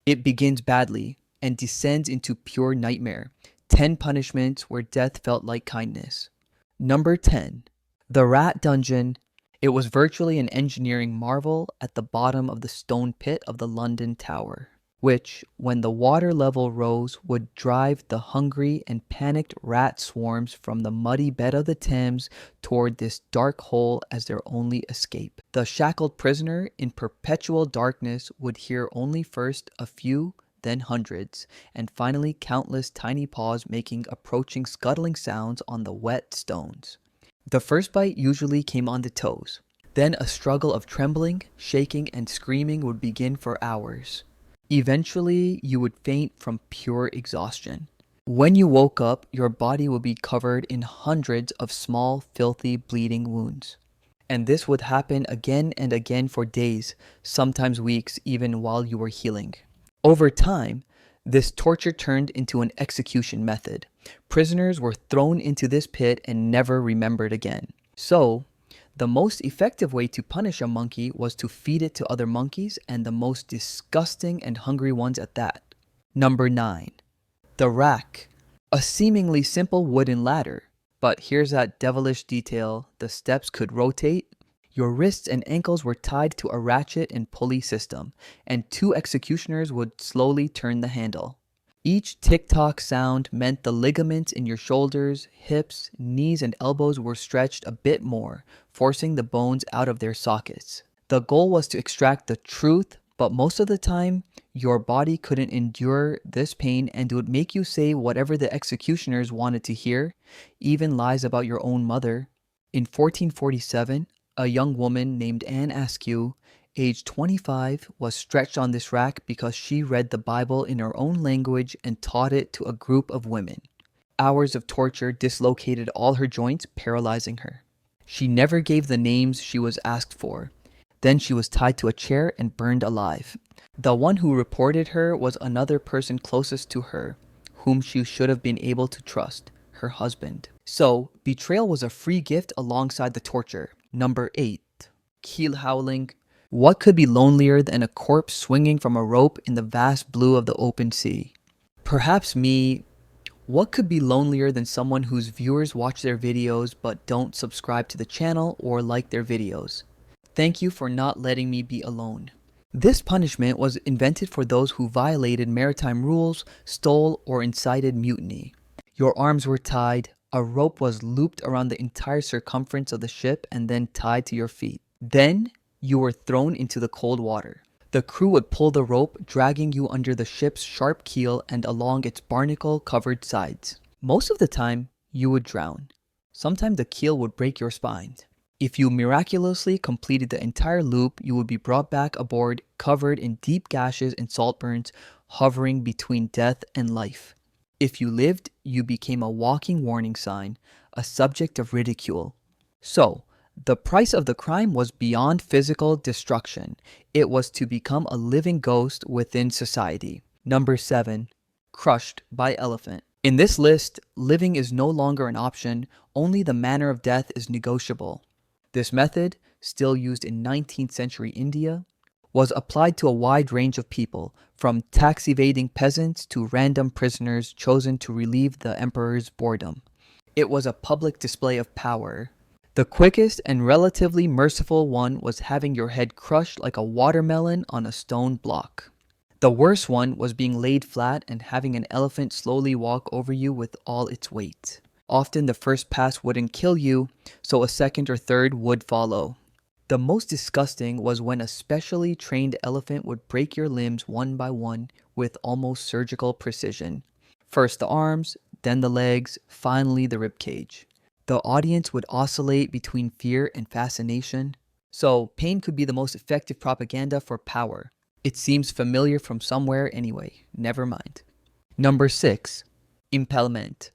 It begins badly and descends into pure nightmare. 10 punishments where death felt like kindness. Number 10. The Rat Dungeon. It was virtually an engineering marvel at the bottom of the stone pit of the London Tower, which, when the water level rose, would drive the hungry and panicked rat swarms from the muddy bed of the Thames toward this dark hole as their only escape. The shackled prisoner in perpetual darkness would hear only first a few, then hundreds, and finally countless tiny paws making approaching scuttling sounds on the wet stones. The first bite usually came on the toes. Then a struggle of trembling, shaking, and screaming would begin for hours. Eventually, you would faint from pure exhaustion. When you woke up, your body would be covered in hundreds of small, filthy, bleeding wounds. And this would happen again and again for days, sometimes weeks, even while you were healing. Over time, this torture turned into an execution method. Prisoners were thrown into this pit and never remembered again. So, the most effective way to punish a monkey was to feed it to other monkeys, and the most disgusting and hungry ones at that. Number 9. The rack. A seemingly simple wooden ladder. But here's that devilish detail: the steps could rotate. Your wrists and ankles were tied to a ratchet and pulley system, and 2 executioners would slowly turn the handle. Each tick-tock sound meant the ligaments in your shoulders, hips, knees, and elbows were stretched a bit more, forcing the bones out of their sockets. The goal was to extract the truth, but most of the time, your body couldn't endure this pain and it would make you say whatever the executioners wanted to hear, even lies about your own mother. In 1447, a young woman named Anne Askew, aged 25, was stretched on this rack because she read the Bible in her own language and taught it to a group of women. Hours of torture dislocated all her joints, paralyzing her. She never gave the names she was asked for. Then she was tied to a chair and burned alive. The one who reported her was another person closest to her, whom she should have been able to trust, her husband. So, betrayal was a free gift alongside the torture. Number 8. Keelhauling. What could be lonelier than a corpse swinging from a rope in the vast blue of the open sea? Perhaps me. What could be lonelier than someone whose viewers watch their videos but don't subscribe to the channel or like their videos? Thank you for not letting me be alone. This punishment was invented for those who violated maritime rules, stole, or incited mutiny. Your arms were tied, a rope was looped around the entire circumference of the ship and then tied to your feet. Then, you were thrown into the cold water. The crew would pull the rope, dragging you under the ship's sharp keel and along its barnacle-covered sides. Most of the time, you would drown. Sometimes the keel would break your spine. If you miraculously completed the entire loop, you would be brought back aboard, covered in deep gashes and saltburns, hovering between death and life. If you lived, you became a walking warning sign, a subject of ridicule. So, the price of the crime was beyond physical destruction. It was to become a living ghost within society. Number 7. Crushed by elephant. In this list, living is no longer an option, only the manner of death is negotiable. This method, still used in 19th century India, was applied to a wide range of people, from tax-evading peasants to random prisoners chosen to relieve the emperor's boredom. It was a public display of power. The quickest and relatively merciful one was having your head crushed like a watermelon on a stone block. The worst one was being laid flat and having an elephant slowly walk over you with all its weight. Often the first pass wouldn't kill you, so a second or third would follow. The most disgusting was when a specially trained elephant would break your limbs one by one with almost surgical precision. First the arms, then the legs, finally the ribcage. The audience would oscillate between fear and fascination. So, pain could be the most effective propaganda for power. It seems familiar from somewhere anyway. Never mind. Number 6. Impalement.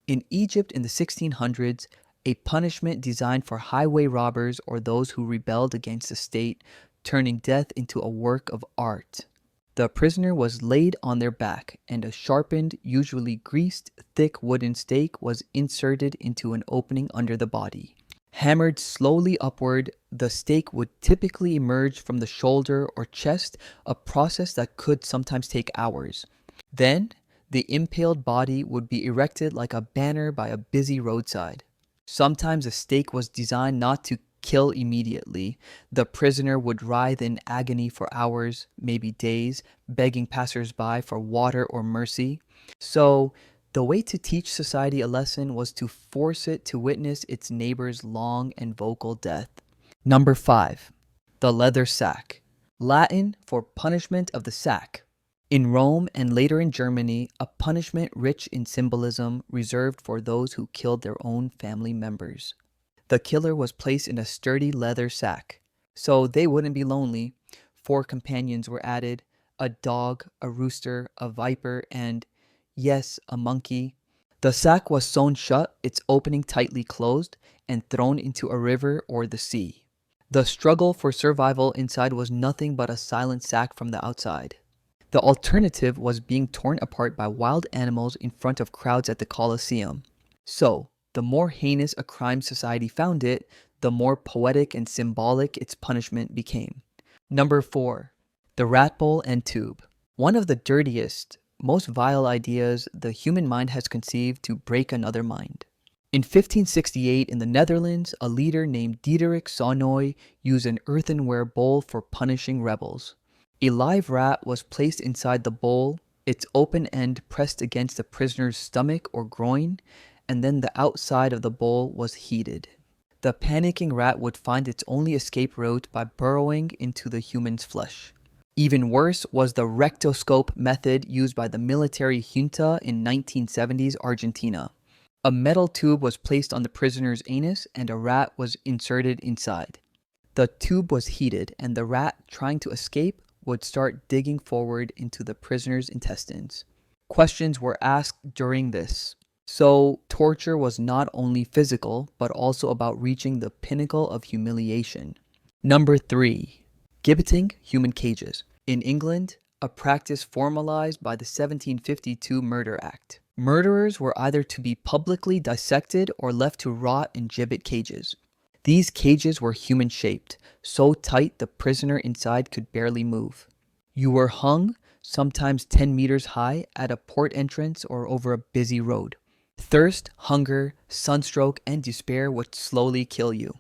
In Egypt in the 1600s, a punishment designed for highway robbers or those who rebelled against the state, turning death into a work of art. The prisoner was laid on their back, and a sharpened, usually greased, thick wooden stake was inserted into an opening under the body. Hammered slowly upward, the stake would typically emerge from the shoulder or chest, a process that could sometimes take hours. Then, the impaled body would be erected like a banner by a busy roadside. Sometimes a stake was designed not to kill immediately. The prisoner would writhe in agony for hours, maybe days, begging passersby for water or mercy. So, the way to teach society a lesson was to force it to witness its neighbor's long and vocal death. Number 5. The leather sack. Latin for punishment of the sack. In Rome and later in Germany, a punishment rich in symbolism reserved for those who killed their own family members. The killer was placed in a sturdy leather sack, so they wouldn't be lonely. 4 companions were added: a dog, a rooster, a viper, and, yes, a monkey. The sack was sewn shut, its opening tightly closed, and thrown into a river or the sea. The struggle for survival inside was nothing but a silent sack from the outside. The alternative was being torn apart by wild animals in front of crowds at the Colosseum. So, the more heinous a crime society found it, the more poetic and symbolic its punishment became. Number 4. The rat bowl and tube. One of the dirtiest, most vile ideas the human mind has conceived to break another mind. In 1568 in the Netherlands, a leader named Diederik Sonoy used an earthenware bowl for punishing rebels. A live rat was placed inside the bowl, its open end pressed against the prisoner's stomach or groin, and then the outside of the bowl was heated. The panicking rat would find its only escape route by burrowing into the human's flesh. Even worse was the rectoscope method used by the military junta in 1970s Argentina. A metal tube was placed on the prisoner's anus and a rat was inserted inside. The tube was heated and the rat, trying to escape, would start digging forward into the prisoner's intestines. Questions were asked during this. So, torture was not only physical, but also about reaching the pinnacle of humiliation. Number 3. Gibbeting, human cages. In England, a practice formalized by the 1752 Murder Act. Murderers were either to be publicly dissected or left to rot in gibbet cages. These cages were human-shaped, so tight the prisoner inside could barely move. You were hung, sometimes 10 meters high, at a port entrance or over a busy road. Thirst, hunger, sunstroke, and despair would slowly kill you.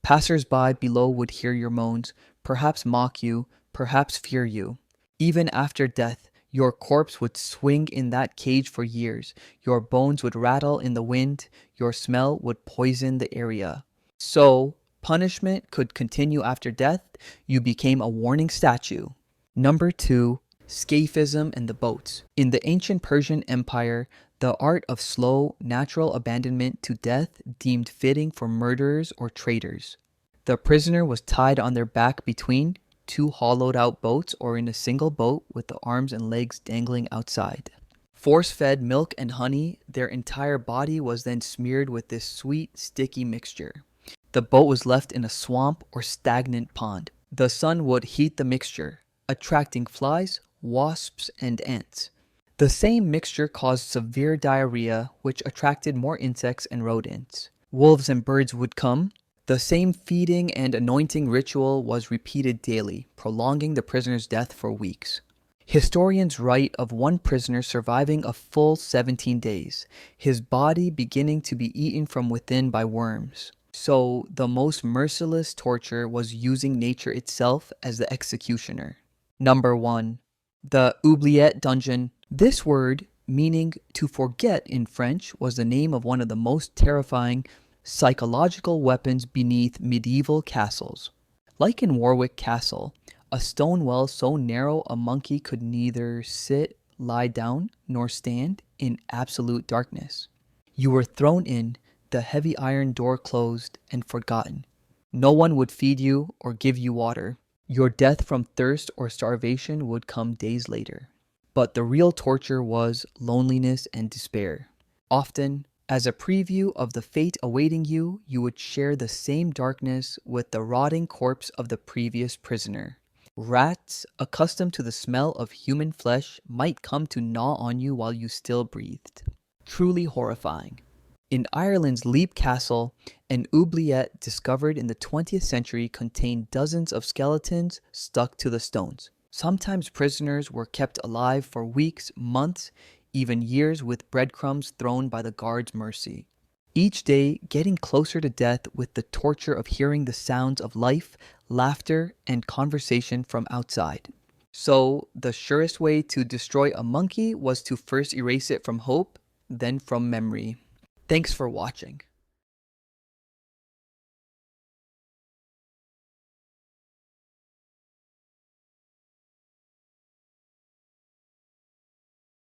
Passers-by below would hear your moans, perhaps mock you, perhaps fear you. Even after death, your corpse would swing in that cage for years. Your bones would rattle in the wind. Your smell would poison the area. So, punishment could continue after death. You became a warning statue. Number 2. Scaphism and the boats. In the ancient Persian Empire, the art of slow, natural abandonment to death deemed fitting for murderers or traitors. The prisoner was tied on their back between 2 hollowed-out boats or in a single boat with the arms and legs dangling outside. Force-fed milk and honey, their entire body was then smeared with this sweet, sticky mixture. The boat was left in a swamp or stagnant pond. The sun would heat the mixture, attracting flies, wasps, and ants. The same mixture caused severe diarrhea, which attracted more insects and rodents. Wolves and birds would come. The same feeding and anointing ritual was repeated daily, prolonging the prisoner's death for weeks. Historians write of one prisoner surviving a full 17 days, his body beginning to be eaten from within by worms. So, the most merciless torture was using nature itself as the executioner. Number 1. The Oubliette dungeon. This word, meaning to forget in French, was the name of one of the most terrifying psychological weapons beneath medieval castles. Like in Warwick Castle, a stone well so narrow a monkey could neither sit, lie down, nor stand in absolute darkness. You were thrown in, the heavy iron door closed, and forgotten. No one would feed you or give you water. Your death from thirst or starvation would come days later. But the real torture was loneliness and despair. Often, as a preview of the fate awaiting you, you would share the same darkness with the rotting corpse of the previous prisoner. Rats, accustomed to the smell of human flesh, might come to gnaw on you while you still breathed. Truly horrifying. In Ireland's Leap Castle, an oubliette discovered in the 20th century contained dozens of skeletons stuck to the stones. Sometimes prisoners were kept alive for weeks, months, even years with breadcrumbs thrown by the guards' mercy. Each day getting closer to death with the torture of hearing the sounds of life, laughter, and conversation from outside. So, the surest way to destroy a monkey was to first erase it from hope, then from memory. Thanks for watching.